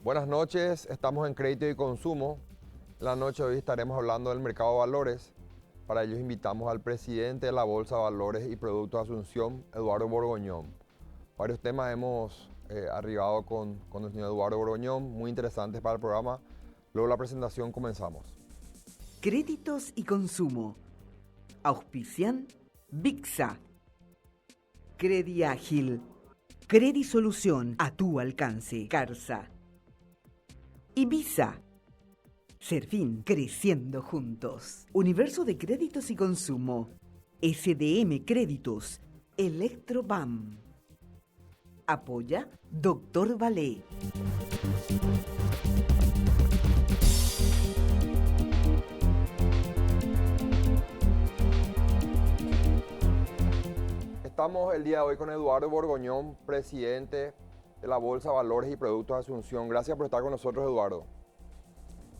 Buenas noches, estamos en Crédito y Consumo. La noche de hoy estaremos hablando del mercado de valores. Para ello invitamos al presidente de la Bolsa de Valores y Productos de Asunción, Eduardo Borgoñón. Varios temas hemos arribado con el señor Eduardo Borgoñón, muy interesantes para el programa. Luego de la presentación comenzamos. Créditos y Consumo. Auspician VIXA. Crediágil. Credisolución a tu alcance. Carsa. Ibiza. Serfín, creciendo juntos. Universo de Créditos y Consumo. SDM Créditos. Electrobam. Apoya Dr. Valé. Estamos el día de hoy con Eduardo Borgoñón, presidente de la Bolsa de Valores y Productos de Asunción. Gracias por estar con nosotros, Eduardo.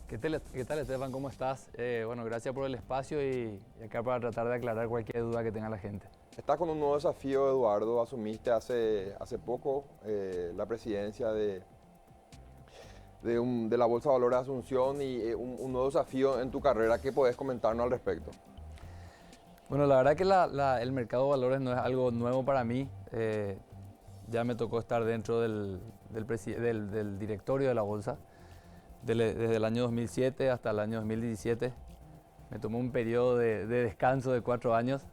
¿Qué tal, Estefan? ¿Cómo estás? Bueno, gracias por el espacio y acá para tratar de aclarar cualquier duda que tenga la gente. Estás con un nuevo desafío, Eduardo. Asumiste hace poco la presidencia de la Bolsa de Valores de Asunción y un nuevo desafío en tu carrera. ¿Qué podés comentarnos al respecto? Bueno, la verdad que el mercado de valores no es algo nuevo para mí. Ya me tocó estar dentro del directorio de la Bolsa desde el año 2007 hasta el año 2017. Me tomó un periodo de descanso de 4 años.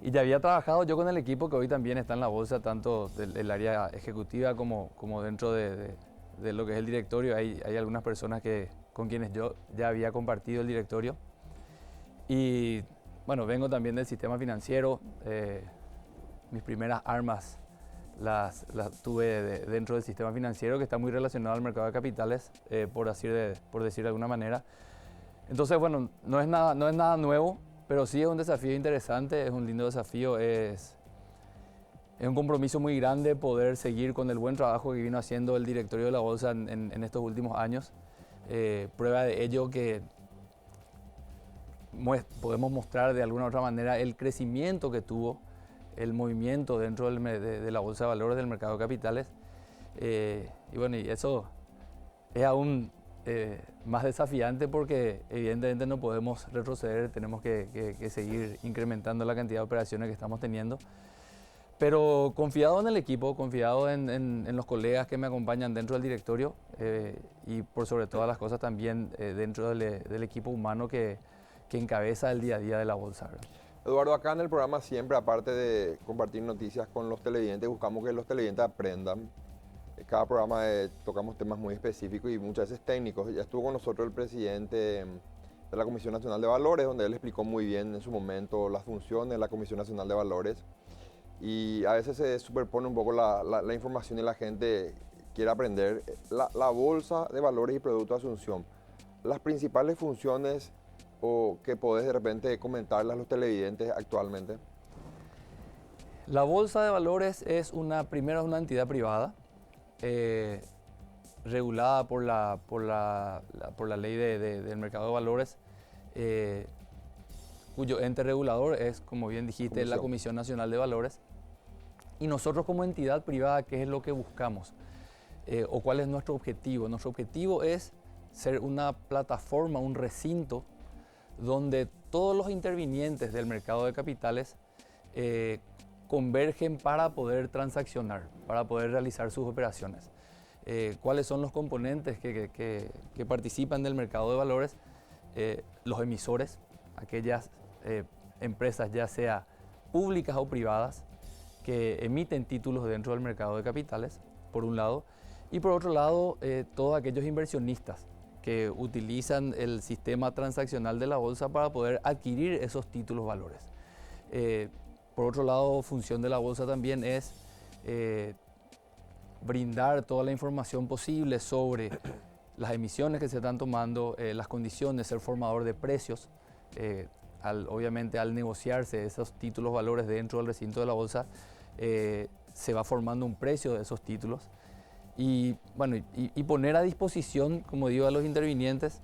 Y ya había trabajado yo con el equipo que hoy también está en la Bolsa, tanto del área ejecutiva como dentro de lo que es el directorio. Hay algunas personas con quienes yo ya había compartido el directorio. Y bueno, vengo también del sistema financiero. Mis primeras armas las tuve dentro del sistema financiero, que está muy relacionado al mercado de capitales, por decir de alguna manera. Entonces, bueno, no es nada nuevo, pero sí es un desafío interesante, es un lindo desafío, es un compromiso muy grande poder seguir con el buen trabajo que vino haciendo el directorio de la Bolsa en estos últimos años. Prueba de ello que podemos mostrar de alguna u otra manera el crecimiento que tuvo el movimiento dentro de la Bolsa de Valores del mercado de capitales. Y bueno, y eso es aún más desafiante porque evidentemente no podemos retroceder, tenemos que seguir incrementando la cantidad de operaciones que estamos teniendo. Pero confiado en el equipo, confiado en los colegas que me acompañan dentro del directorio y por sobre todas las cosas también dentro del equipo humano que encabeza el día a día de la Bolsa, ¿verdad? Eduardo, acá en el programa siempre, aparte de compartir noticias con los televidentes, buscamos que los televidentes aprendan. Cada programa tocamos temas muy específicos y muchas veces técnicos. Ya estuvo con nosotros el presidente de la Comisión Nacional de Valores, donde él explicó muy bien en su momento las funciones de la Comisión Nacional de Valores. Y a veces se superpone un poco la información y la gente quiere aprender. La Bolsa de Valores y Productos de Asunción, las principales funciones o que podés de repente comentarle a los televidentes actualmente. La Bolsa de Valores primero es una entidad privada, regulada por la ley del mercado de valores, cuyo ente regulador es, como bien dijiste, la Comisión Nacional de Valores. Y nosotros como entidad privada, ¿qué es lo que buscamos? ¿O cuál es nuestro objetivo? Nuestro objetivo es ser una plataforma, un recinto, donde todos los intervinientes del mercado de capitales convergen para poder transaccionar, para poder realizar sus operaciones. ¿Cuáles son los componentes que participan del mercado de valores? Los emisores, aquellas empresas ya sea públicas o privadas que emiten títulos dentro del mercado de capitales, por un lado, y por otro lado, todos aquellos inversionistas que utilizan el sistema transaccional de la bolsa para poder adquirir esos títulos valores. Por otro lado, función de la bolsa también es brindar toda la información posible sobre las emisiones que se están tomando, las condiciones, ser formador de precios. Obviamente al negociarse esos títulos valores dentro del recinto de la bolsa, se va formando un precio de esos títulos. Y, bueno, y poner a disposición, como digo, a los intervinientes,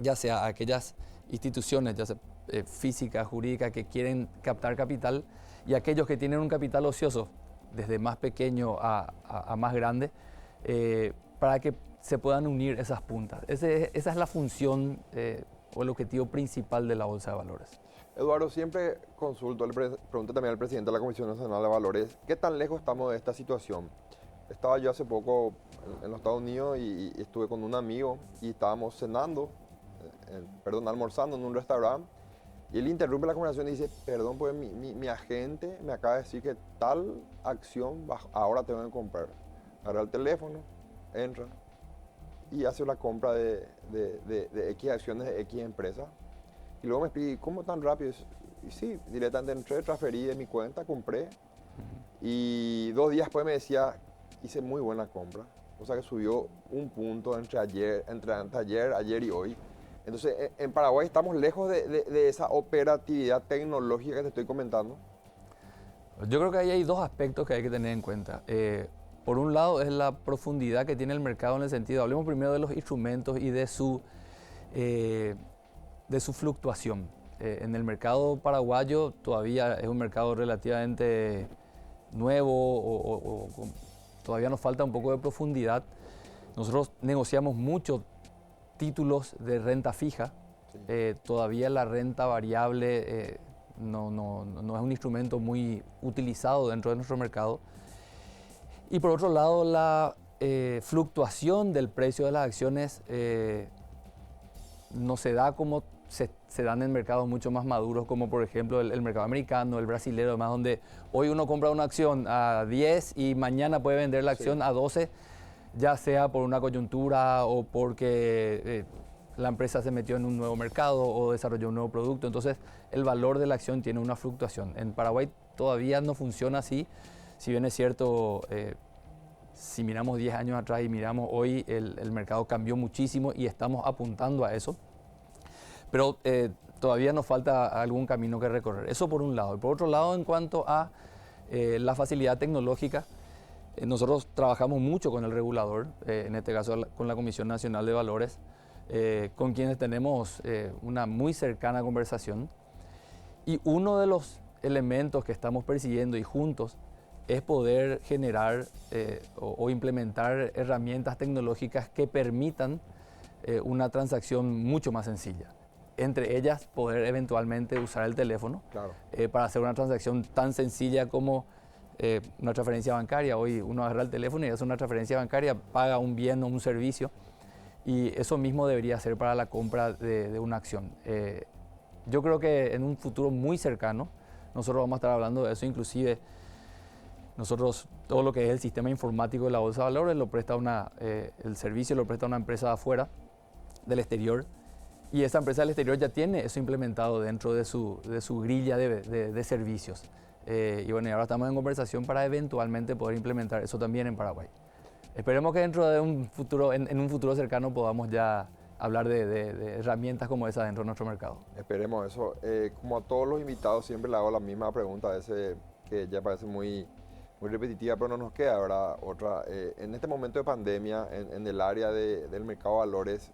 ya sea aquellas instituciones, ya sea físicas, jurídicas, que quieren captar capital y aquellos que tienen un capital ocioso, desde más pequeño a más grande, para que se puedan unir esas puntas. Esa es la función o el objetivo principal de la Bolsa de Valores. Eduardo, siempre consulto, pregunto también al presidente de la Comisión Nacional de Valores, ¿qué tan lejos estamos de esta situación? Estaba yo hace poco en los Estados Unidos y estuve con un amigo y estábamos cenando, almorzando en un restaurante, y él interrumpe la conversación y dice, perdón, pues mi agente me acaba de decir que tal acción ahora tengo que comprar. Agarra el teléfono, entra y hace la compra de X acciones de X empresa. Y luego me explica, ¿cómo tan rápido? Y sí, directamente entré, transferí de mi cuenta, compré. Y 2 días después me decía, hice muy buena compra. O sea que subió un punto entre ayer y hoy. Entonces, en Paraguay estamos lejos de esa operatividad tecnológica que te estoy comentando. Yo creo que ahí hay 2 aspectos que hay que tener en cuenta. Por un lado es la profundidad que tiene el mercado en el sentido, hablemos primero de los instrumentos y de su fluctuación. En el mercado paraguayo todavía es un mercado relativamente nuevo o todavía nos falta un poco de profundidad. Nosotros negociamos muchos títulos de renta fija. Sí. Todavía la renta variable no es un instrumento muy utilizado dentro de nuestro mercado. Y por otro lado, la fluctuación del precio de las acciones no se da como se dan en mercados mucho más maduros, como por ejemplo el mercado americano, el brasilero, además, donde hoy uno compra una acción a 10 y mañana puede vender la acción a 12, ya sea por una coyuntura o porque la empresa se metió en un nuevo mercado o desarrolló un nuevo producto. Entonces, el valor de la acción tiene una fluctuación. En Paraguay todavía no funciona así. Si bien es cierto, si miramos 10 años atrás y miramos hoy, el mercado cambió muchísimo y estamos apuntando a eso. Pero todavía nos falta algún camino que recorrer. Eso por un lado. Y por otro lado, en cuanto a la facilidad tecnológica, nosotros trabajamos mucho con el regulador, en este caso con la Comisión Nacional de Valores, con quienes tenemos una muy cercana conversación. Y uno de los elementos que estamos persiguiendo y juntos es poder generar o implementar herramientas tecnológicas que permitan una transacción mucho más sencilla. Entre ellas, poder eventualmente usar el teléfono. Claro. Para hacer una transacción tan sencilla como una transferencia bancaria. Hoy uno agarra el teléfono y hace una transferencia bancaria, paga un bien o un servicio, y eso mismo debería ser para la compra de una acción. Yo creo que en un futuro muy cercano nosotros vamos a estar hablando de eso. Inclusive nosotros, todo lo que es el sistema informático de la Bolsa de Valores lo presta el servicio lo presta una empresa de afuera, del exterior, y esa empresa del exterior ya tiene eso implementado dentro de su grilla de servicios. Y bueno, y ahora estamos en conversación para eventualmente poder implementar eso también en Paraguay. Esperemos que dentro de un futuro, en un futuro cercano, podamos ya hablar de herramientas como esa dentro de nuestro mercado. Esperemos eso. Como a todos los invitados, siempre le hago la misma pregunta, a veces que ya parece muy repetitiva, pero no nos queda, ¿verdad? Otra. En este momento de pandemia, en el área del mercado de valores,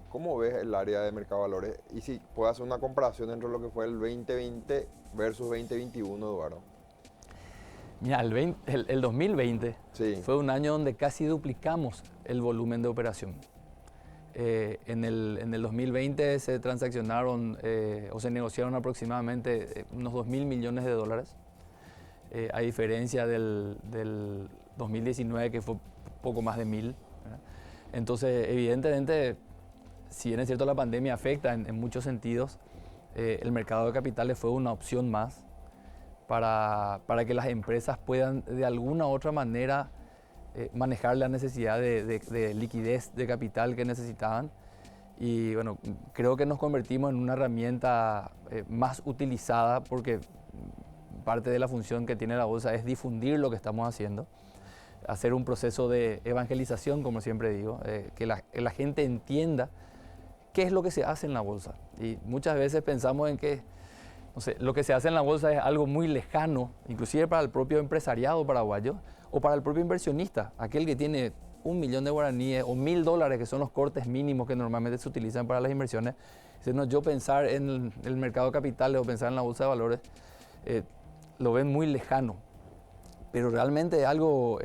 ¿cómo ves el área de mercado de valores? Y si puedes hacer una comparación entre lo que fue el 2020 versus 2021, Eduardo. Mira, el 2020 sí. Fue un año donde casi duplicamos el volumen de operación. En el 2020 se transaccionaron o se negociaron aproximadamente unos 2.000 millones de dólares, a diferencia del 2019, que fue poco más de 1.000. ¿Verdad? Entonces, evidentemente, si bien es cierto la pandemia afecta en muchos sentidos, el mercado de capitales fue una opción más para que las empresas puedan de alguna u otra manera manejar la necesidad de liquidez de capital que necesitaban. Y bueno, creo que nos convertimos en una herramienta más utilizada, porque parte de la función que tiene la bolsa es difundir lo que estamos haciendo, hacer un proceso de evangelización, como siempre digo, que la gente entienda qué es lo que se hace en la bolsa. Y muchas veces pensamos en que, no sé, lo que se hace en la bolsa es algo muy lejano, inclusive para el propio empresariado paraguayo o para el propio inversionista, aquel que tiene 1 millón de guaraníes o $1.000, que son los cortes mínimos que normalmente se utilizan para las inversiones. Dice, no, yo pensar en el mercado de capitales o pensar en la bolsa de valores, lo ven muy lejano, pero realmente es algo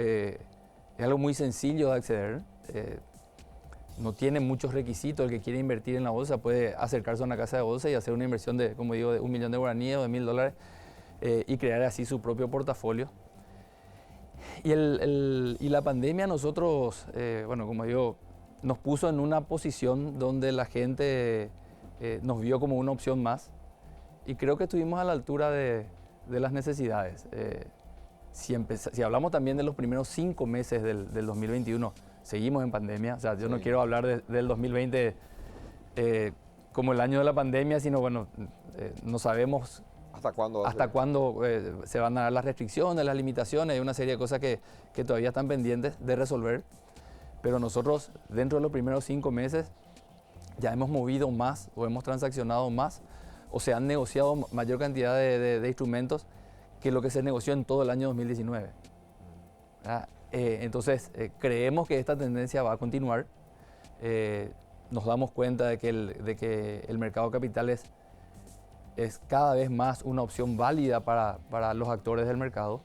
muy sencillo de acceder. No tiene muchos requisitos. El que quiere invertir en la bolsa puede acercarse a una casa de bolsa y hacer una inversión de, como digo, de 1 millón de guaraníes o de $1000 y crear así su propio portafolio. Y la pandemia nosotros, bueno, como digo, nos puso en una posición donde la gente nos vio como una opción más y creo que estuvimos a la altura de las necesidades. Si hablamos también de los primeros 5 meses del 2021, seguimos en pandemia. O sea, yo no quiero hablar del 2020 como el año de la pandemia, sino bueno, no sabemos hasta cuándo se van a dar las restricciones, las limitaciones, hay una serie de cosas que todavía están pendientes de resolver. Pero nosotros, dentro de los primeros 5 meses, ya hemos movido más o hemos transaccionado más o se han negociado mayor cantidad de instrumentos que lo que se negoció en todo el año 2019. Entonces, creemos que esta tendencia va a continuar. Nos damos cuenta de que el mercado de capitales es cada vez más una opción válida para los actores del mercado.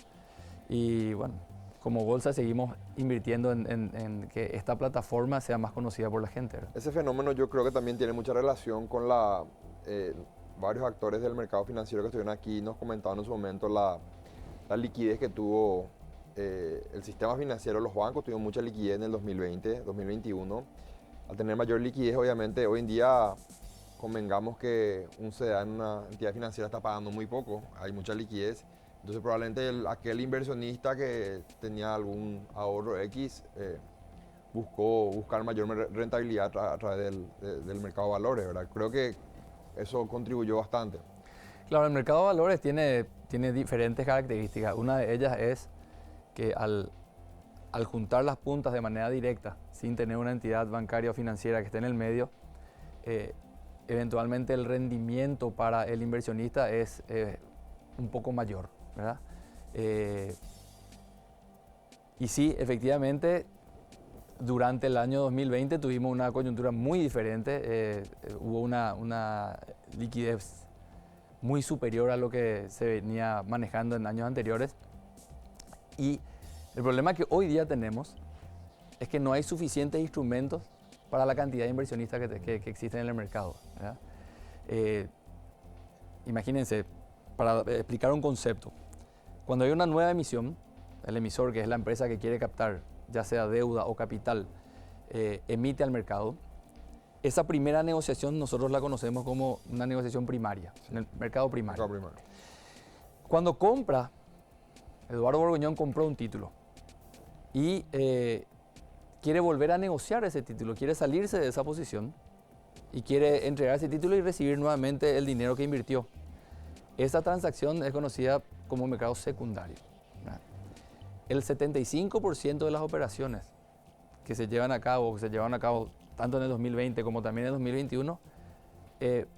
Y bueno, como bolsa seguimos invirtiendo en que esta plataforma sea más conocida por la gente. Ese fenómeno yo creo que también tiene mucha relación con varios actores del mercado financiero que estuvieron aquí nos comentaban en su momento la liquidez que tuvo el sistema financiero. Los bancos tuvieron mucha liquidez en el 2020, 2021. Al tener mayor liquidez, obviamente, hoy en día convengamos que un CDA en una entidad financiera está pagando muy poco, hay mucha liquidez. Entonces probablemente aquel inversionista que tenía algún ahorro X buscó buscar mayor rentabilidad a través del mercado de valores, ¿verdad? Creo que eso contribuyó bastante. Claro, el mercado de valores tiene diferentes características. Una de ellas es que al juntar las puntas de manera directa, sin tener una entidad bancaria o financiera que esté en el medio, eventualmente el rendimiento para el inversionista es un poco mayor, ¿verdad? Y sí, efectivamente, durante el año 2020 tuvimos una coyuntura muy diferente, hubo una liquidez muy superior a lo que se venía manejando en años anteriores. Y el problema que hoy día tenemos es que no hay suficientes instrumentos para la cantidad de inversionistas que existen en el mercado, ¿verdad? Imagínense, para explicar un concepto, cuando hay una nueva emisión, el emisor, que es la empresa que quiere captar, ya sea deuda o capital, emite al mercado, esa primera negociación nosotros la conocemos como una negociación primaria, en el mercado primario. Cuando compra, Eduardo Borgoñón compró un título y quiere volver a negociar ese título, quiere salirse de esa posición y quiere entregar ese título y recibir nuevamente el dinero que invirtió. Esa transacción es conocida como mercado secundario. El 75% de las operaciones que se llevan a cabo tanto en el 2020 como también en el 2021,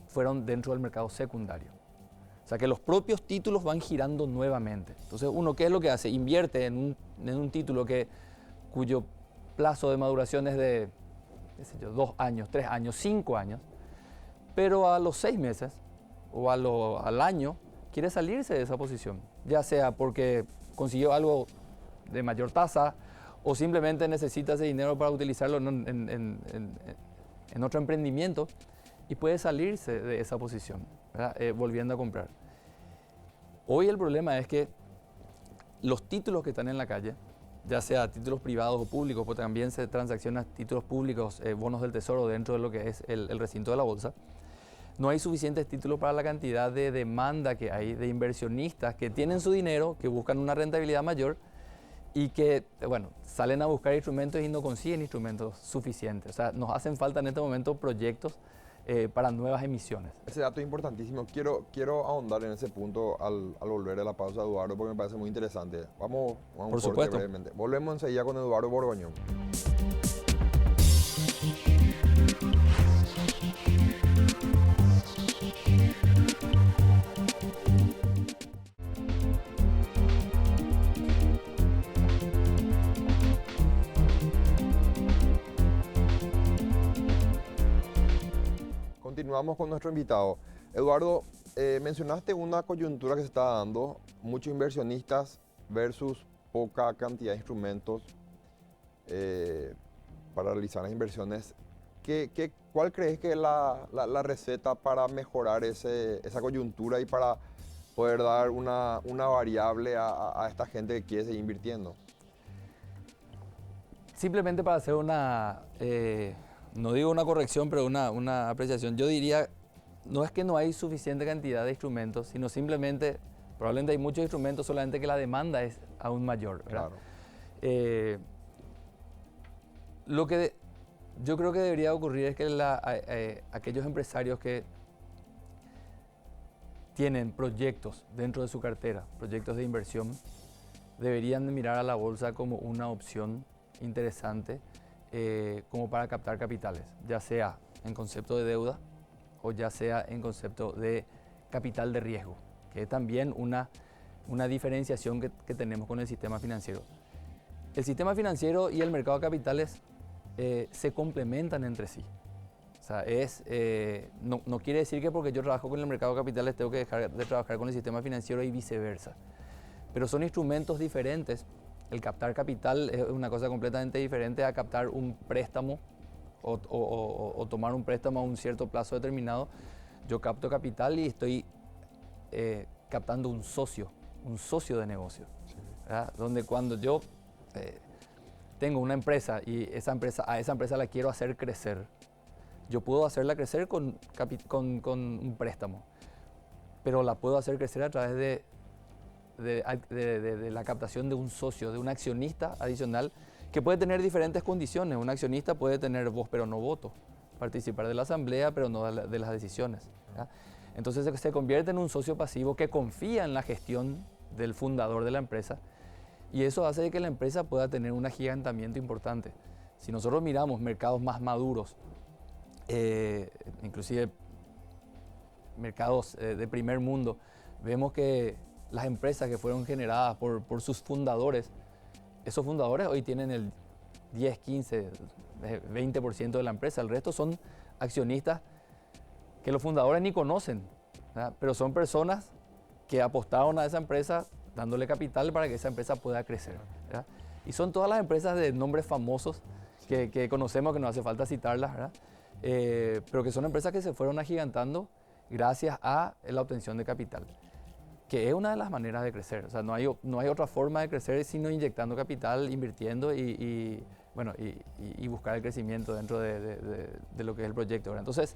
fueron dentro del mercado secundario. O sea que los propios títulos van girando nuevamente. Entonces uno, ¿qué es lo que hace? Invierte en un título cuyo plazo de maduración es de, qué sé yo, 2 años, 3 años, 5 años, pero a los 6 meses o al año quiere salirse de esa posición, ya sea porque consiguió algo de mayor tasa o simplemente necesita ese dinero para utilizarlo en otro emprendimiento y puede salirse de esa posición, ¿verdad? Volviendo a comprar. Hoy el problema es que los títulos que están en la calle, ya sea títulos privados o públicos, porque también se transaccionan títulos públicos, bonos del tesoro dentro de lo que es el recinto de la bolsa, no hay suficientes títulos para la cantidad de demanda que hay de inversionistas que tienen su dinero, que buscan una rentabilidad mayor y que, bueno, salen a buscar instrumentos y no consiguen instrumentos suficientes. O sea, nos hacen falta en este momento proyectos para nuevas emisiones. Ese dato es importantísimo. Quiero ahondar en ese punto al volver a la pausa, Eduardo, porque me parece muy interesante. Vamos por supuesto. Brevemente. Volvemos enseguida con Eduardo Borgoñón. vamos con nuestro invitado. Eduardo, mencionaste una coyuntura que se está dando, muchos inversionistas versus poca cantidad de instrumentos para realizar las inversiones. ¿Cuál crees que es la receta para mejorar esa coyuntura y para poder dar una variable a esta gente que quiere seguir invirtiendo? Simplemente para hacer una, no digo una corrección, pero una apreciación, yo diría, no es que no hay suficiente cantidad de instrumentos, sino simplemente, probablemente hay muchos instrumentos, solamente que la demanda es aún mayor, ¿verdad? Claro. Lo que yo creo que debería ocurrir es que aquellos empresarios que tienen proyectos dentro de su cartera, proyectos de inversión, deberían mirar a la bolsa como una opción interesante como para captar capitales, ya sea en concepto de deuda o ya sea en concepto de capital de riesgo, que es también una diferenciación que tenemos con el sistema financiero. El sistema financiero y el mercado de capitales se complementan entre sí. O sea, no quiere decir que porque yo trabajo con el mercado de capitales tengo que dejar de trabajar con el sistema financiero y viceversa. Pero son instrumentos diferentes. El captar capital es una cosa completamente diferente a captar un préstamo o tomar un préstamo a un cierto plazo determinado. Yo capto capital y estoy captando un socio de negocio. Sí. Donde cuando yo tengo una empresa y a esa empresa la quiero hacer crecer, yo puedo hacerla crecer con un préstamo, pero la puedo hacer crecer a través de la captación de un socio, de un accionista adicional que puede tener diferentes condiciones. Un accionista puede tener voz pero no voto, participar de la asamblea pero no de las decisiones. Entonces se convierte en un socio pasivo que confía en la gestión del fundador de la empresa y eso hace que la empresa pueda tener un agigantamiento importante. Si nosotros miramos mercados más maduros, inclusive mercados de primer mundo, vemos que las empresas que fueron generadas por sus fundadores, esos fundadores hoy tienen el 10, 15, 20% de la empresa. El resto son accionistas que los fundadores ni conocen, ¿verdad? Pero son personas que apostaron a esa empresa dándole capital para que esa empresa pueda crecer, ¿verdad? Y son todas las empresas de nombres famosos que conocemos, que no hace falta citarlas, ¿verdad? Pero que son empresas que se fueron agigantando gracias a la obtención de capital, que es una de las maneras de crecer. O sea, no hay otra forma de crecer sino inyectando capital, invirtiendo y buscar el crecimiento dentro de lo que es el proyecto, ¿verdad? Entonces,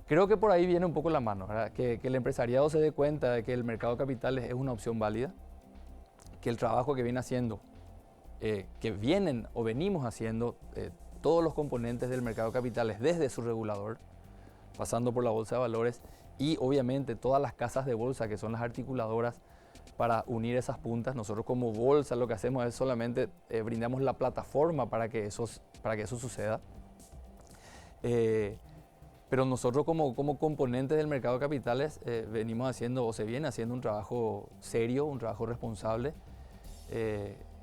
creo que por ahí viene un poco la mano, ¿verdad? Que el empresariado se dé cuenta de que el mercado de capitales es una opción válida, que el trabajo que viene haciendo, que vienen o venimos haciendo todos los componentes del mercado de capitales desde su regulador, pasando por la bolsa de valores y obviamente todas las casas de bolsa que son las articuladoras para unir esas puntas. Nosotros como bolsa lo que hacemos es solamente brindamos la plataforma para que eso suceda. Pero nosotros como componentes del mercado de capitales venimos haciendo o se viene haciendo un trabajo serio, un trabajo responsable.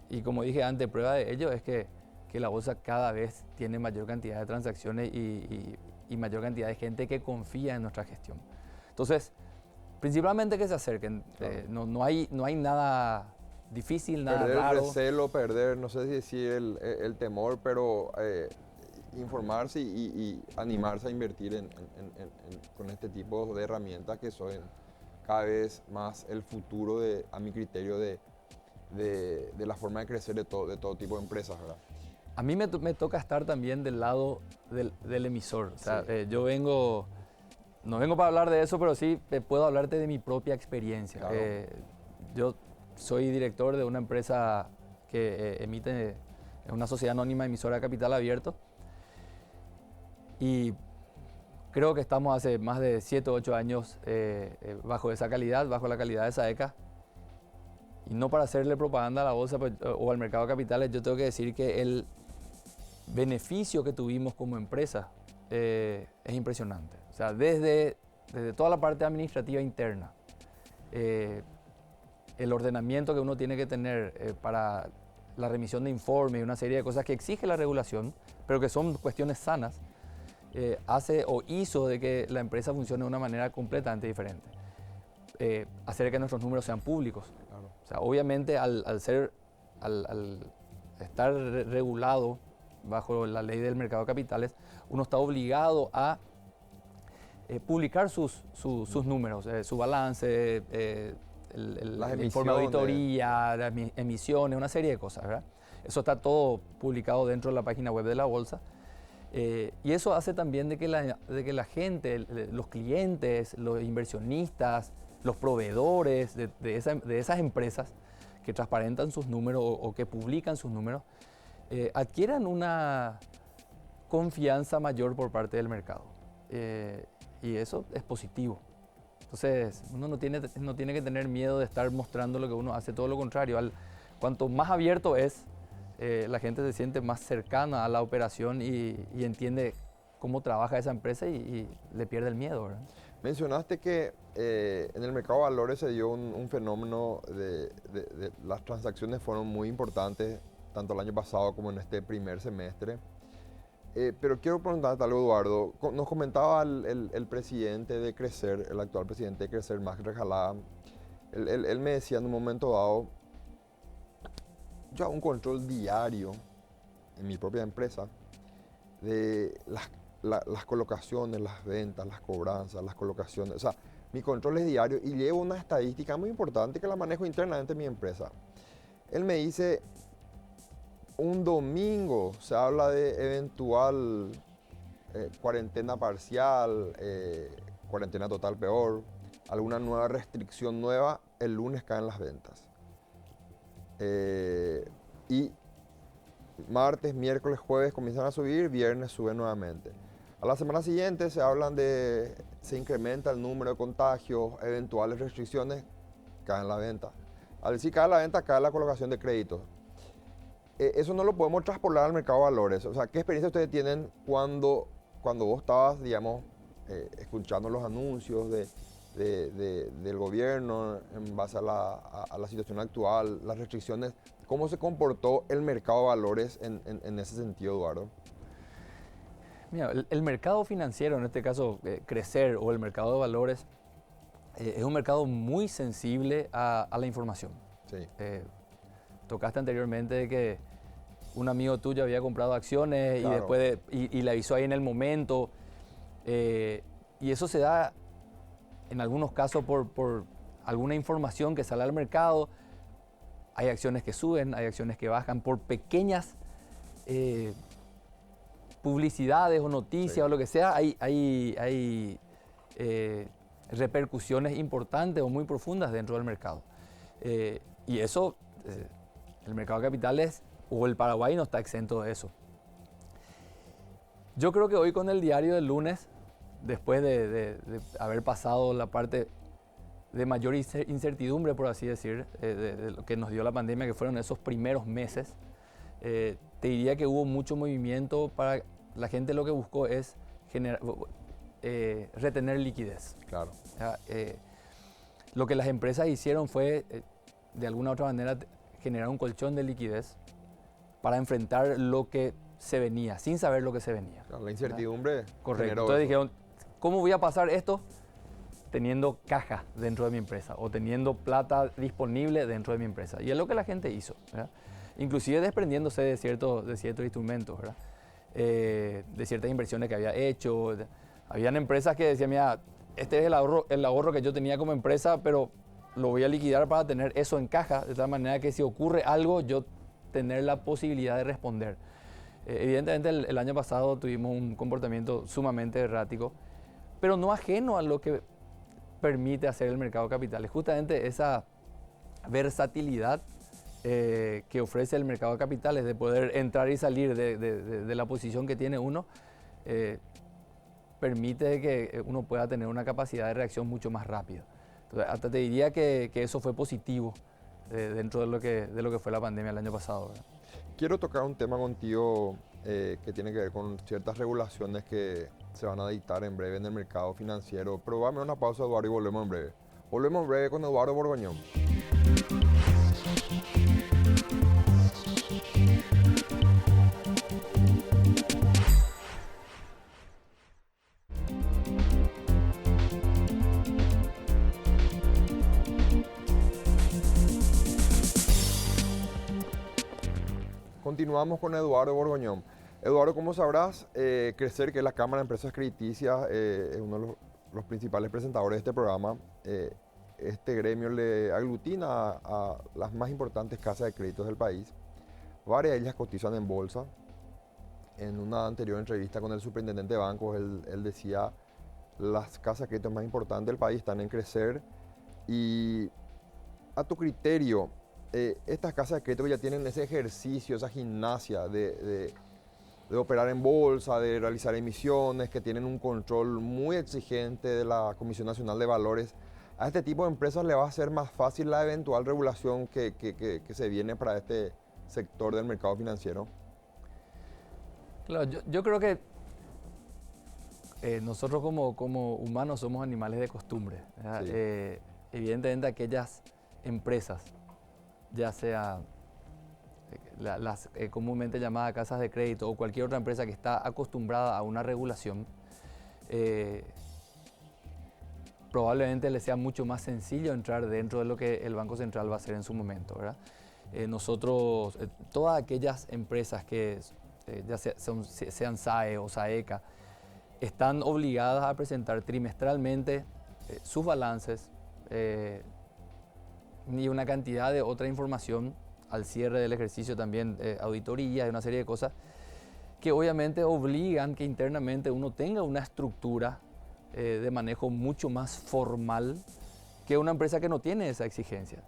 Y como dije antes, prueba de ello es que la bolsa cada vez tiene mayor cantidad de transacciones y mayor cantidad de gente que confía en nuestra gestión. Entonces, principalmente que se acerquen. Claro. No hay nada difícil, nada perder raro. El recelo, no sé si decir el temor, pero informarse y animarse a invertir con este tipo de herramientas que son cada vez más el futuro, a mi criterio, de la forma de crecer de todo tipo de empresas, ¿verdad? A mí me toca estar también del lado del emisor. O sea, sí. No vengo para hablar de eso, pero sí puedo hablarte de mi propia experiencia. Claro. Yo soy director de una empresa que emite, es una sociedad anónima emisora de capital abierto. Y creo que estamos hace más de 7 o 8 años bajo esa calidad, bajo la calidad de SAECA. Y no para hacerle propaganda a la bolsa o al mercado de capitales, yo tengo que decir que el beneficio que tuvimos como empresa es impresionante. O sea, desde toda la parte administrativa interna, el ordenamiento que uno tiene que tener para la remisión de informes y una serie de cosas que exige la regulación, pero que son cuestiones sanas, hace o hizo de que la empresa funcione de una manera completamente diferente. Hacer que nuestros números sean públicos. Claro. O sea, obviamente al estar regulado bajo la ley del mercado de capitales, uno está obligado a publicar sus números, su balance, el informe de auditoría, las emisiones, una serie de cosas, ¿verdad? Eso está todo publicado dentro de la página web de la bolsa. Y eso hace también de que la gente, los clientes, los inversionistas, los proveedores de esas empresas que transparentan sus números o que publican sus números, adquieran una confianza mayor por parte del mercado. Y eso es positivo. Entonces, uno no tiene que tener miedo de estar mostrando lo que uno hace, todo lo contrario. Cuanto más abierto es, la gente se siente más cercana a la operación y entiende cómo trabaja esa empresa y le pierde el miedo, ¿verdad? Mencionaste que en el mercado de valores se dio un fenómeno de las transacciones fueron muy importantes, tanto el año pasado como en este primer semestre. Pero quiero preguntarte algo, Eduardo. Nos comentaba el presidente de Crecer, el actual presidente de Crecer, Max Rejalá. Él me decía en un momento dado, yo hago un control diario en mi propia empresa de las colocaciones, las ventas, las cobranzas, las colocaciones. O sea, mi control es diario y llevo una estadística muy importante que la manejo internamente en mi empresa. Él me dice, un domingo se habla de eventual cuarentena parcial, cuarentena total peor, alguna nueva restricción nueva, el lunes caen las ventas. Y martes, miércoles, jueves comienzan a subir, viernes suben nuevamente. A la semana siguiente se incrementa el número de contagios, eventuales restricciones, caen la venta. Al decir cae la venta, cae la colocación de créditos. Eso no lo podemos traspolar al mercado de valores. O sea, ¿qué experiencia ustedes tienen cuando vos estabas, digamos, escuchando los anuncios del gobierno en base a la situación actual, las restricciones? ¿Cómo se comportó el mercado de valores en ese sentido, Eduardo? Mira, el mercado financiero, en este caso Crecer o el mercado de valores, es un mercado muy sensible a la información. Sí. Tocaste anteriormente de que un amigo tuyo había comprado acciones, claro, y después y le avisó ahí en el momento. Y eso se da en algunos casos por alguna información que sale al mercado. Hay acciones que suben, hay acciones que bajan por pequeñas publicidades o noticias, sí, o lo que sea. Hay repercusiones importantes o muy profundas dentro del mercado. Y eso, el mercado de capitales o el Paraguay no está exento de eso. Yo creo que hoy con el diario del lunes, después de haber pasado la parte de mayor incertidumbre, por así decir, de lo que nos dio la pandemia, que fueron esos primeros meses, te diría que hubo mucho movimiento. Para la gente lo que buscó es retener liquidez. Claro. Lo que las empresas hicieron fue, de alguna u otra manera, generar un colchón de liquidez para enfrentar lo que se venía, sin saber lo que se venía. Claro, la incertidumbre. Correcto. Entonces dijeron, ¿cómo voy a pasar esto? Teniendo caja dentro de mi empresa o teniendo plata disponible dentro de mi empresa. Y es lo que la gente hizo, ¿verdad? Inclusive desprendiéndose de ciertos instrumentos, ¿verdad? De ciertas inversiones que había hecho. Habían empresas que decían, mira, este es el ahorro que yo tenía como empresa, pero lo voy a liquidar para tener eso en caja, de tal manera que si ocurre algo, yo tener la posibilidad de responder. Evidentemente el año pasado tuvimos un comportamiento sumamente errático, pero no ajeno a lo que permite hacer el mercado de capitales. Justamente esa versatilidad que ofrece el mercado de capitales, de poder entrar y salir de la posición que tiene uno, permite que uno pueda tener una capacidad de reacción mucho más rápida. Entonces, hasta te diría que eso fue positivo dentro de lo que fue la pandemia el año pasado, ¿verdad? Quiero tocar un tema contigo que tiene que ver con ciertas regulaciones que se van a dictar en breve en el mercado financiero. Pero vamos a una pausa, Eduardo, y volvemos en breve. Volvemos en breve con Eduardo Borgoñón. Continuamos con Eduardo Borgoñón. Eduardo, como sabrás, Crecer, que es la Cámara de Empresas Crediticias, es uno de los principales presentadores de este programa. Este gremio le aglutina a las más importantes casas de créditos del país. Varias de ellas cotizan en bolsa. En una anterior entrevista con el superintendente de bancos, él decía las casas de créditos más importantes del país están en Crecer. Y a tu criterio, estas casas de crédito que ya tienen ese ejercicio, esa gimnasia de operar en bolsa, de realizar emisiones, que tienen un control muy exigente de la Comisión Nacional de Valores, a este tipo de empresas le va a ser más fácil la eventual regulación que se viene para este sector del mercado financiero. Claro, yo creo que nosotros como humanos somos animales de costumbre. Sí. Evidentemente aquellas empresas, ya sea las comúnmente llamadas casas de crédito o cualquier otra empresa que está acostumbrada a una regulación, probablemente le sea mucho más sencillo entrar dentro de lo que el Banco Central va a hacer en su momento, ¿verdad? Nosotros, todas aquellas empresas que ya sean SAE o SAECA, están obligadas a presentar trimestralmente sus balances y una cantidad de otra información al cierre del ejercicio, también auditorías y una serie de cosas que obviamente obligan que internamente uno tenga una estructura de manejo mucho más formal que una empresa que no tiene esa exigencia.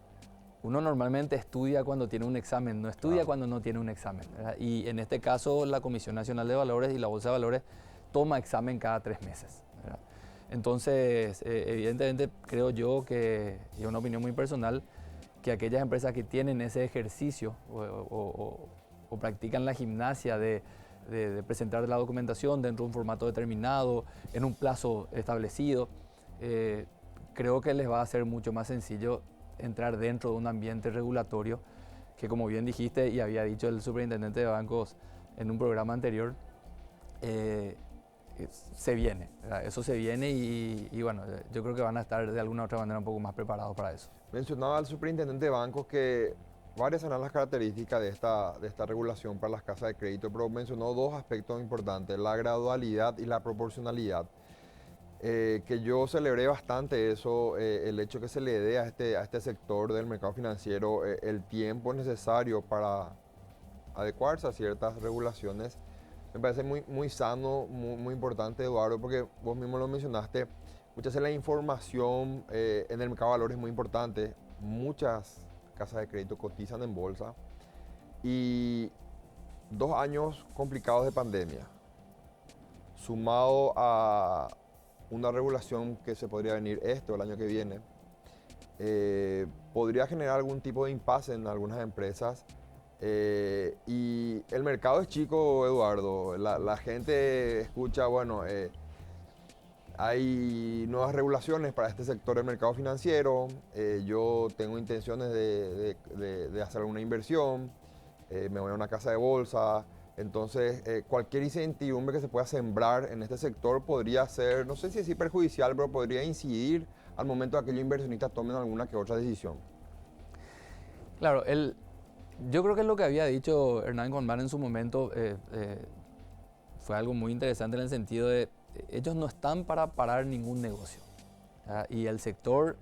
Uno normalmente estudia cuando tiene un examen, no estudia cuando no tiene un examen, ¿verdad? Y en este caso la Comisión Nacional de Valores y la Bolsa de Valores toma examen cada 3 meses, ¿verdad? Entonces, evidentemente creo yo que, y es una opinión muy personal, que aquellas empresas que tienen ese ejercicio o practican la gimnasia de presentar la documentación dentro de un formato determinado, en un plazo establecido, creo que les va a ser mucho más sencillo entrar dentro de un ambiente regulatorio que, como bien dijiste y había dicho el superintendente de bancos en un programa anterior, se viene, ¿verdad? Eso se viene y bueno, yo creo que van a estar de alguna u otra manera un poco más preparados para eso. Mencionaba el superintendente de bancos que varias eran las características de esta regulación para las casas de crédito, pero mencionó dos aspectos importantes, la gradualidad y la proporcionalidad. Que yo celebré bastante eso, el hecho que se le dé a este sector del mercado financiero el tiempo necesario para adecuarse a ciertas regulaciones. Me parece muy sano, muy importante, Eduardo, porque vos mismo lo mencionaste. Muchas veces la información en el mercado de valores es muy importante. Muchas casas de crédito cotizan en bolsa y 2 años complicados de pandemia, sumado a una regulación que se podría venir o el año que viene, podría generar algún tipo de impasse en algunas empresas. Y el mercado es chico, Eduardo. La gente escucha, bueno, hay nuevas regulaciones para este sector del mercado financiero, yo tengo intenciones de hacer alguna inversión, me voy a una casa de bolsa, entonces cualquier incertidumbre que se pueda sembrar en este sector podría ser, no sé si es perjudicial, pero podría incidir al momento de que aquellos inversionistas tomen alguna que otra decisión. Claro, yo creo que lo que había dicho Hernán Conmar en su momento fue algo muy interesante en el sentido de ellos no están para parar ningún negocio, ¿verdad? Y el sector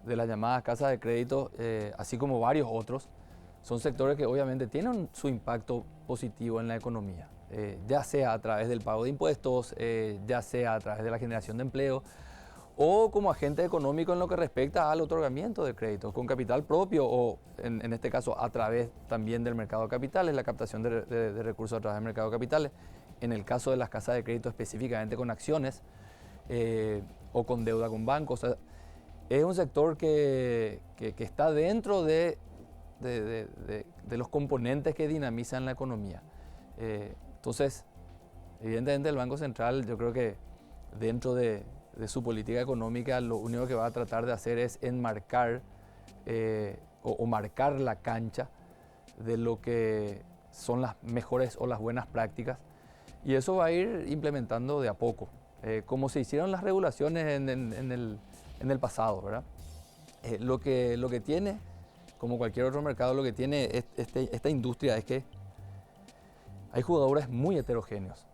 de las llamadas casas de crédito, así como varios otros, son sectores que obviamente tienen su impacto positivo en la economía, ya sea a través del pago de impuestos, ya sea a través de la generación de empleo, o como agente económico en lo que respecta al otorgamiento de créditos con capital propio o en este caso a través también del mercado de capitales, la captación de recursos a través del mercado de capitales. En el caso de las casas de crédito específicamente con acciones o con deuda con bancos. O sea, es un sector que está dentro de los componentes que dinamizan la economía. Entonces, evidentemente el Banco Central, yo creo que dentro de su política económica, lo único que va a tratar de hacer es enmarcar o marcar la cancha de lo que son las mejores o las buenas prácticas. Y eso va a ir implementando de a poco, como se hicieron las regulaciones en el pasado, ¿verdad? Lo que tiene, como cualquier otro mercado, lo que tiene esta industria es que hay jugadores muy heterogéneos.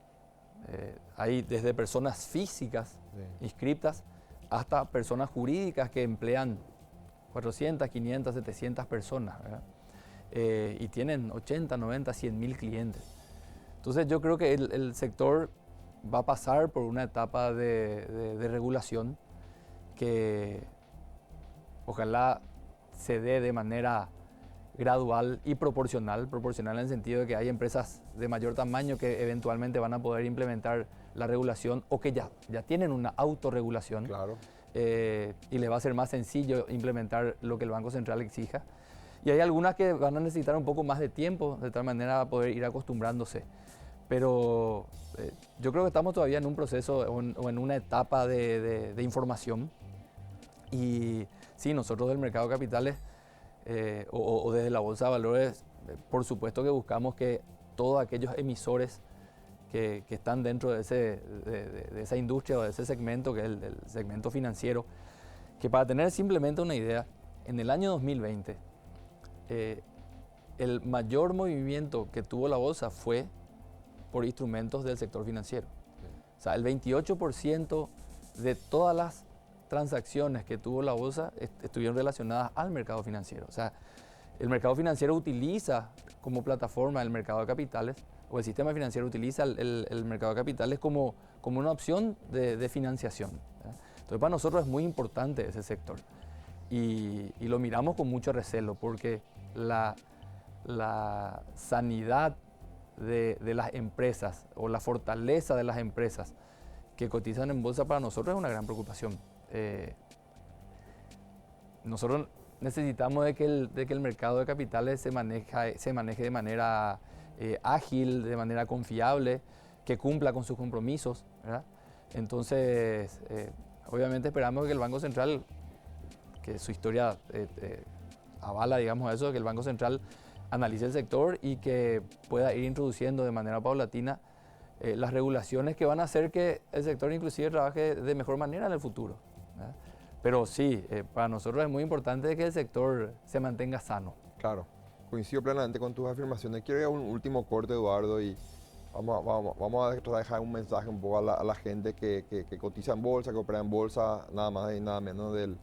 Hay desde personas físicas inscritas hasta personas jurídicas que emplean 400, 500, 700 personas, ¿verdad? Y tienen 80, 90, 100 mil clientes. Entonces yo creo que el sector va a pasar por una etapa de regulación que ojalá se dé de manera gradual y proporcional en el sentido de que hay empresas de mayor tamaño que eventualmente van a poder implementar la regulación o que ya tienen una autorregulación. Claro. Y les va a ser más sencillo implementar lo que el Banco Central exija. Y hay algunas que van a necesitar un poco más de tiempo, de tal manera a poder ir acostumbrándose. Pero yo creo que estamos todavía en un proceso o en una etapa de información. Y sí, nosotros del mercado de capitales o desde la Bolsa de Valores, por supuesto que buscamos que todos aquellos emisores que están dentro de esa industria o de ese segmento, que es el segmento financiero, que para tener simplemente una idea, en el año 2020, el mayor movimiento que tuvo la bolsa fue por instrumentos del sector financiero. O sea, el 28% de todas las transacciones que tuvo la bolsa estuvieron relacionadas al mercado financiero. O sea, el mercado financiero utiliza como plataforma el mercado de capitales, o el sistema financiero utiliza el mercado de capitales como una opción de financiación, ¿verdad? Entonces, para nosotros es muy importante ese sector y lo miramos con mucho recelo porque la sanidad de las empresas o la fortaleza de las empresas que cotizan en bolsa para nosotros es una gran preocupación. Nosotros necesitamos de que el mercado de capitales se maneje de manera ágil, de manera confiable, que cumpla con sus compromisos, ¿verdad? Entonces, obviamente esperamos que el Banco Central, que su historia avala, digamos, eso, que el Banco Central analice el sector y que pueda ir introduciendo de manera paulatina las regulaciones que van a hacer que el sector inclusive trabaje de mejor manera en el futuro, ¿verdad? Pero sí, para nosotros es muy importante que el sector se mantenga sano. Claro, coincido plenamente con tus afirmaciones. Quiero ir a un último corte, Eduardo, y vamos a tratar de dejar un mensaje un poco a la gente que cotiza en bolsa, que opera en bolsa, nada más y nada menos del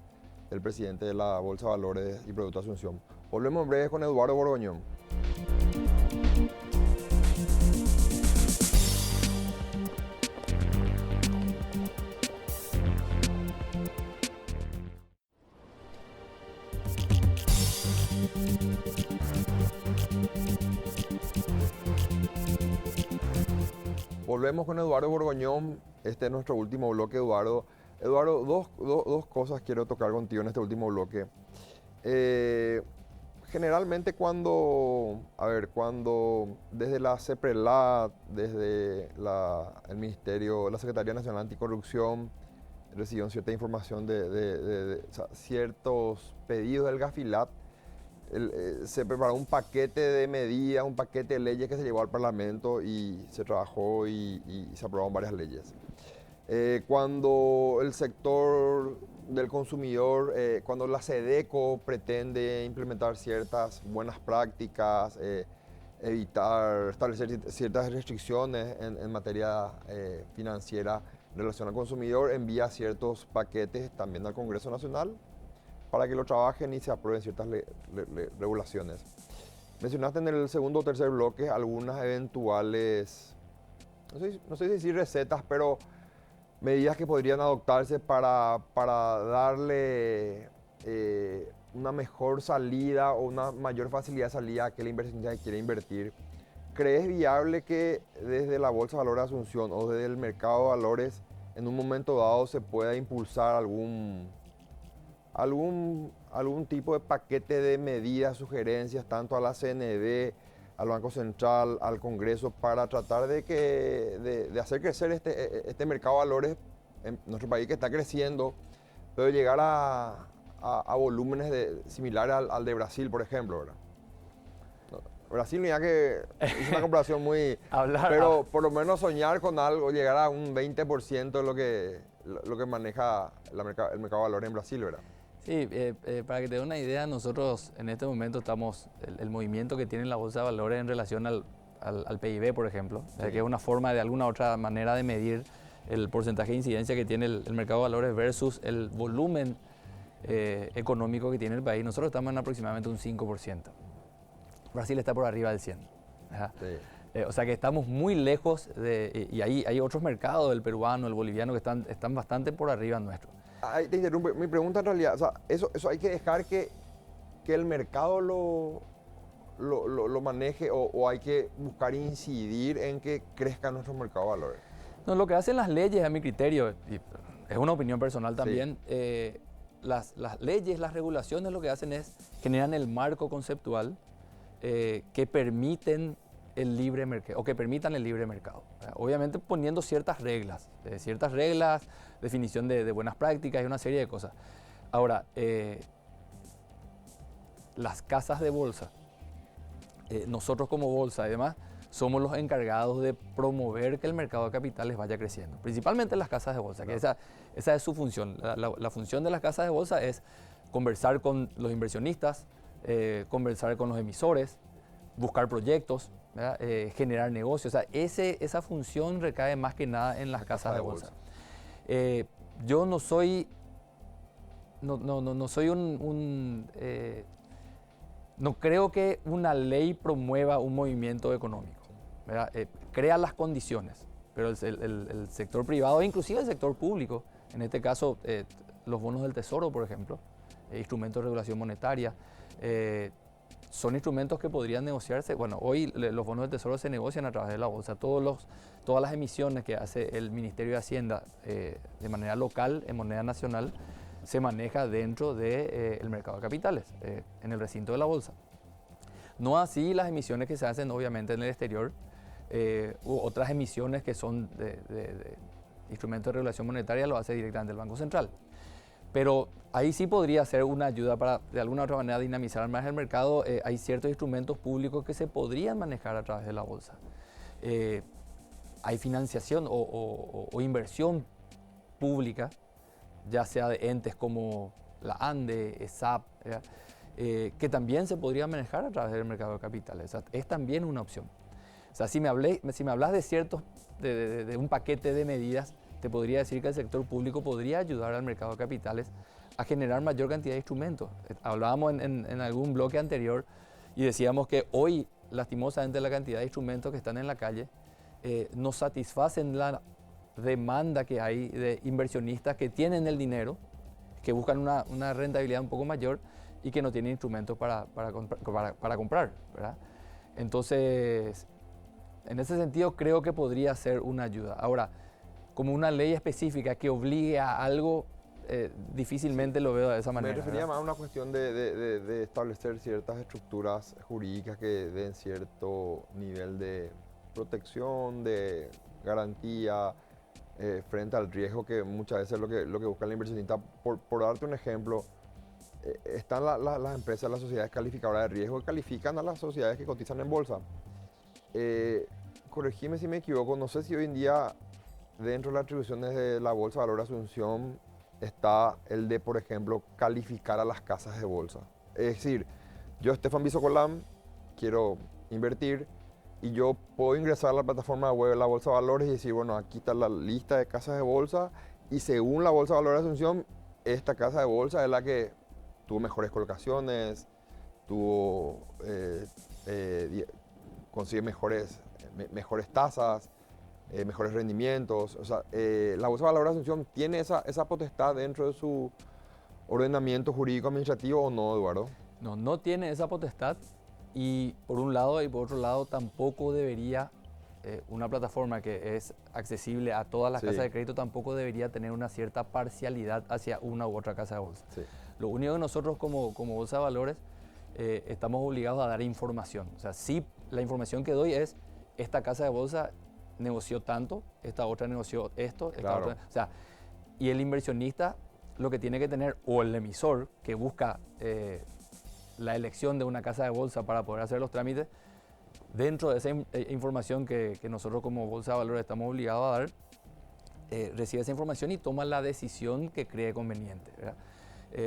presidente de la Bolsa de Valores y Productos Asunción. Volvemos en breve con Eduardo Borgoñón. Volvemos con Eduardo Borgoñón. Este es nuestro último bloque, Eduardo. Eduardo, dos cosas quiero tocar contigo en este último bloque. Generalmente cuando desde la CEPRELAT, desde el Ministerio, la Secretaría Nacional Anticorrupción, recibieron cierta información de ciertos pedidos del Gafilat, se preparó un paquete de medidas, un paquete de leyes que se llevó al Parlamento y se trabajó y se aprobaron varias leyes. Cuando el sector del consumidor, cuando la SEDECO pretende implementar ciertas buenas prácticas, establecer ciertas restricciones en materia financiera en relación al consumidor, envía ciertos paquetes también al Congreso Nacional para que lo trabajen y se aprueben ciertas regulaciones. Mencionaste en el segundo o tercer bloque algunas eventuales, no sé si decir recetas, pero medidas que podrían adoptarse para darle una mejor salida o una mayor facilidad de salida a aquel inversionista que quiere invertir. ¿Crees viable que desde la Bolsa de Valores de Asunción o desde el mercado de valores en un momento dado se pueda impulsar algún tipo de paquete de medidas, sugerencias, tanto a la CNB, al Banco Central, al Congreso, para tratar de hacer crecer este mercado de valores en nuestro país que está creciendo, pero llegar a volúmenes similares al de Brasil, por ejemplo, ¿verdad? Brasil, mira que es una comparación muy... pero por lo menos soñar con algo, llegar a un 20% de lo que maneja el mercado de valores en Brasil, ¿verdad? Sí, para que te dé una idea, nosotros en este momento estamos, el movimiento que tiene la Bolsa de Valores en relación al al PIB, por ejemplo, que es una forma de alguna otra manera de medir el porcentaje de incidencia que tiene el mercado de valores versus el volumen económico que tiene el país. Nosotros estamos en aproximadamente un 5%. Brasil está por arriba del 100%. Sí. O sea que estamos muy lejos y hay otros mercados, el peruano, el boliviano, que están bastante por arriba nuestro. Te interrumpo. Mi pregunta en realidad, o sea, eso hay que dejar que el mercado lo maneje o hay que buscar incidir en que crezca nuestro mercado de valores. No, lo que hacen las leyes, a mi criterio, y es una opinión personal también, sí. Las leyes, las regulaciones lo que hacen es generan el marco conceptual que permiten el libre mercado, o que permitan el libre mercado. Obviamente poniendo ciertas reglas, definición de buenas prácticas y una serie de cosas. Ahora, las casas de bolsa, nosotros como bolsa además somos los encargados de promover que el mercado de capitales vaya creciendo, principalmente las casas de bolsa, claro. Que esa es su función. La función de las casas de bolsa es conversar con los inversionistas, conversar con los emisores, buscar proyectos, generar negocios. O sea, esa función recae más que nada en las casas de bolsa. Yo no soy no creo que una ley promueva un movimiento económico, crea las condiciones, pero el sector privado, inclusive el sector público, en este caso los bonos del Tesoro, por ejemplo, instrumentos de regulación monetaria, son instrumentos que podrían negociarse. Bueno, hoy los bonos del Tesoro se negocian a través de la bolsa. Todas las emisiones que hace el Ministerio de Hacienda de manera local, en moneda nacional, se maneja dentro del mercado de capitales, en el recinto de la bolsa. No así las emisiones que se hacen obviamente en el exterior, u otras emisiones que son de instrumentos de regulación monetaria, lo hace directamente el Banco Central. Pero ahí sí podría ser una ayuda para de alguna u otra manera dinamizar más el mercado. Hay ciertos instrumentos públicos que se podrían manejar a través de la bolsa. Hay financiación o inversión pública, ya sea de entes como la ANDE, ESAP, que también se podría manejar a través del mercado de capitales. O sea, es también una opción. O sea, si me hablas de un paquete de medidas, te podría decir que el sector público podría ayudar al mercado de capitales a generar mayor cantidad de instrumentos. Hablábamos en algún bloque anterior y decíamos que hoy, lastimosamente, la cantidad de instrumentos que están en la calle no satisfacen la demanda que hay de inversionistas que tienen el dinero, que buscan una rentabilidad un poco mayor y que no tienen instrumentos para comprar, ¿verdad? Entonces, en ese sentido creo que podría ser una ayuda. Ahora, como una ley específica que obligue a algo, difícilmente lo veo de esa manera. Me refería más a una cuestión de establecer ciertas estructuras jurídicas que den cierto nivel de protección, de garantía frente al riesgo, que muchas veces es lo que busca el inversionista. Por darte un ejemplo, están las empresas, las sociedades calificadoras de riesgo que califican a las sociedades que cotizan en bolsa. Corregime si me equivoco, no sé si hoy en día dentro de las atribuciones de la Bolsa de Valores de Asunción está el de, por ejemplo, calificar a las casas de bolsa. Es decir, yo, Estefan Bisocolam, quiero invertir y yo puedo ingresar a la plataforma web de la Bolsa de Valores y decir, bueno, aquí está la lista de casas de bolsa y según la Bolsa de Valores de Asunción, esta casa de bolsa es la que tuvo mejores colocaciones, consigue mejores tasas, mejores rendimientos. O sea, la Bolsa de Valores de Asunción tiene esa potestad dentro de su ordenamiento jurídico administrativo, ¿o no, Eduardo? No tiene esa potestad, y por un lado, y por otro lado tampoco debería, una plataforma que es accesible a todas las casas de crédito tampoco debería tener una cierta parcialidad hacia una u otra casa de bolsa. Sí. Lo único que nosotros como Bolsa de Valores estamos obligados a dar información. O sea, sí, la información que doy es, esta casa de bolsa negoció tanto, esta otra negoció esto, esta otra. O sea, y el inversionista lo que tiene que tener, o el emisor que busca la elección de una casa de bolsa para poder hacer los trámites, dentro de esa información que nosotros como Bolsa de Valores estamos obligados a dar, recibe esa información y toma la decisión que cree conveniente, ¿verdad?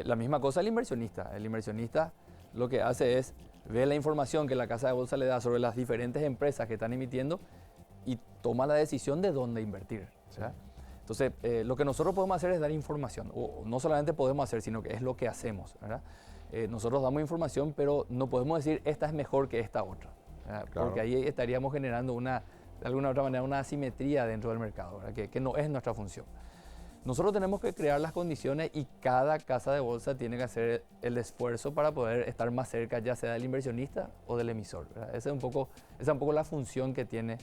La misma cosa el inversionista. El inversionista lo que hace es ve la información que la casa de bolsa le da sobre las diferentes empresas que están emitiendo y toma la decisión de dónde invertir, ¿verdad? Entonces, lo que nosotros podemos hacer es dar información, o no solamente podemos hacer, sino que es lo que hacemos, ¿verdad? Nosotros damos información, pero no podemos decir esta es mejor que esta otra, ¿verdad? Claro. Porque ahí estaríamos generando de alguna otra manera una asimetría dentro del mercado, ¿verdad? Que no es nuestra función. Nosotros tenemos que crear las condiciones y cada casa de bolsa tiene que hacer el esfuerzo para poder estar más cerca, ya sea del inversionista o del emisor, ¿verdad? Esa es un poco la función que tiene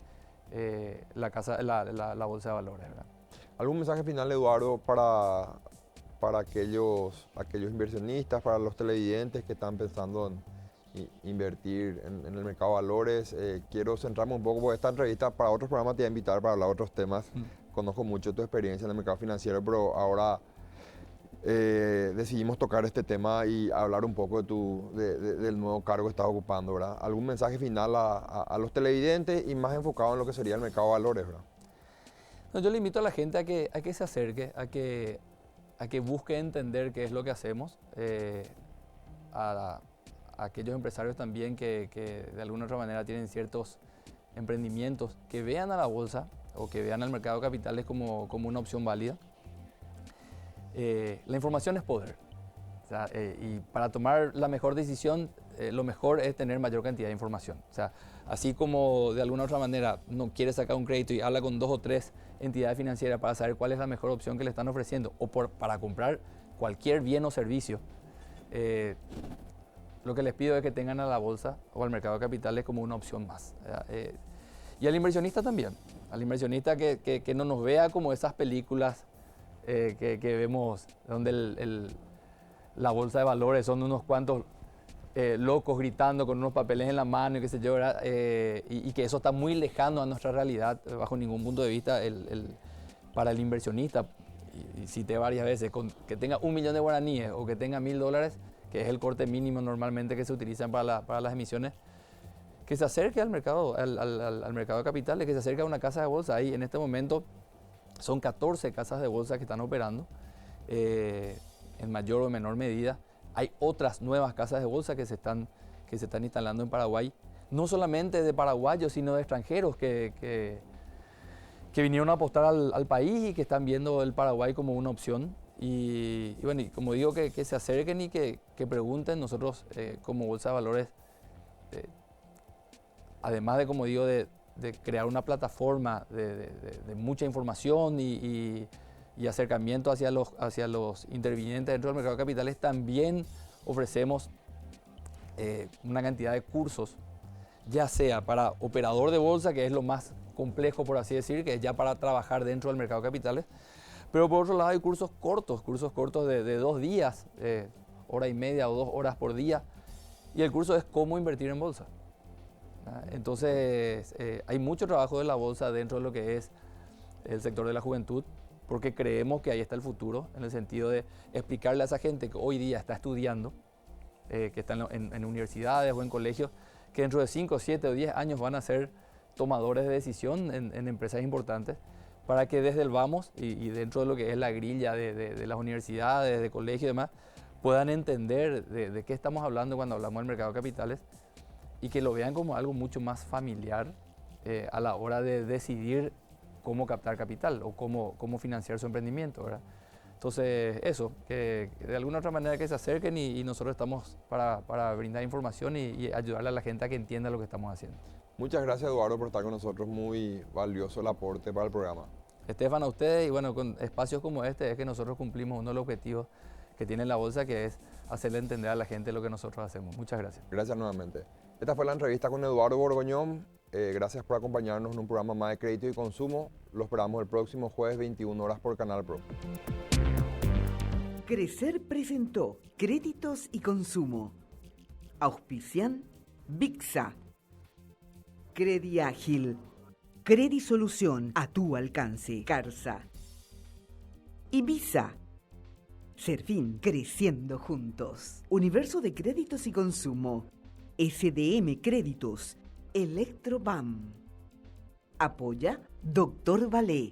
la bolsa de valores, ¿verdad? ¿Algún mensaje final, Eduardo, para aquellos inversionistas, para los televidentes que están pensando en invertir en el mercado de valores? Quiero centrarme un poco, porque esta entrevista para otros programas te voy a invitar para hablar de otros temas. Conozco mucho tu experiencia en el mercado financiero, pero ahora decidimos tocar este tema y hablar un poco del nuevo cargo que estás ocupando, ¿verdad? ¿Algún mensaje final a los televidentes y más enfocado en lo que sería el mercado de valores, ¿verdad? No, yo le invito a la gente a que se acerque, a que busque entender qué es lo que hacemos, a aquellos empresarios también que de alguna otra manera tienen ciertos emprendimientos, que vean a la bolsa o que vean al mercado de capitales como una opción válida. La información es poder. O sea, y para tomar la mejor decisión, lo mejor es tener mayor cantidad de información. O sea, así como de alguna otra manera no quiere sacar un crédito y habla con 2 o 3 entidades financieras para saber cuál es la mejor opción que le están ofreciendo o para comprar cualquier bien o servicio, lo que les pido es que tengan a la bolsa o al mercado de capitales como una opción más. Y al inversionista también. Al inversionista que no nos vea como esas películas que vemos donde la bolsa de valores son unos cuantos locos gritando con unos papeles en la mano y qué sé yo, y que eso está muy lejano a nuestra realidad bajo ningún punto de vista. Para el inversionista, y cité varias veces, que tenga 1 millón de guaraníes o que tenga $1.000, que es el corte mínimo normalmente que se utilizan para las emisiones, que se acerque al mercado, al mercado de capitales, que se acerque a una casa de bolsa. Ahí en este momento son 14 casas de bolsa que están operando, en mayor o menor medida. Hay otras nuevas casas de bolsa que se están instalando en Paraguay, no solamente de paraguayos, sino de extranjeros que vinieron a apostar al país y que están viendo el Paraguay como una opción. Y bueno, y como digo, que se acerquen y que pregunten. Nosotros como Bolsa de Valores, además de, como digo, de crear una plataforma de mucha información y acercamiento hacia los intervinientes dentro del mercado de capitales, también ofrecemos una cantidad de cursos, ya sea para operador de bolsa, que es lo más complejo, por así decir, que es ya para trabajar dentro del mercado de capitales, pero por otro lado hay cursos cortos de 2 días, hora y media o 2 horas por día, y el curso es cómo invertir en bolsa. Entonces hay mucho trabajo de la bolsa dentro de lo que es el sector de la juventud, porque creemos que ahí está el futuro, en el sentido de explicarle a esa gente que hoy día está estudiando, que está en universidades o en colegios, que dentro de 5, 7 o 10 años van a ser tomadores de decisión en empresas importantes, para que desde el vamos y dentro de lo que es la grilla de las universidades, de colegios y demás, puedan entender de qué estamos hablando cuando hablamos del mercado de capitales, y que lo vean como algo mucho más familiar a la hora de decidir cómo captar capital o cómo financiar su emprendimiento, ¿verdad? Entonces, eso, que de alguna otra manera que se acerquen y nosotros estamos para brindar información y ayudarle a la gente a que entienda lo que estamos haciendo. Muchas gracias, Eduardo, por estar con nosotros. Muy valioso el aporte para el programa. Estefan, a ustedes, y bueno, con espacios como este es que nosotros cumplimos uno de los objetivos que tiene la bolsa, que es hacerle entender a la gente lo que nosotros hacemos. Muchas gracias. Gracias nuevamente. Esta fue la entrevista con Eduardo Borgoñón. Gracias por acompañarnos en un programa más de crédito y consumo. Lo esperamos el próximo jueves, 21 horas por Canal Pro. Crecer presentó Créditos y Consumo. Auspician VIXA, Crediágil, Credisolución a tu alcance, Carsa. Ibiza, Serfín, creciendo juntos. Universo de Créditos y Consumo, SDM Créditos, Electrobam. Apoya Dr. Valé.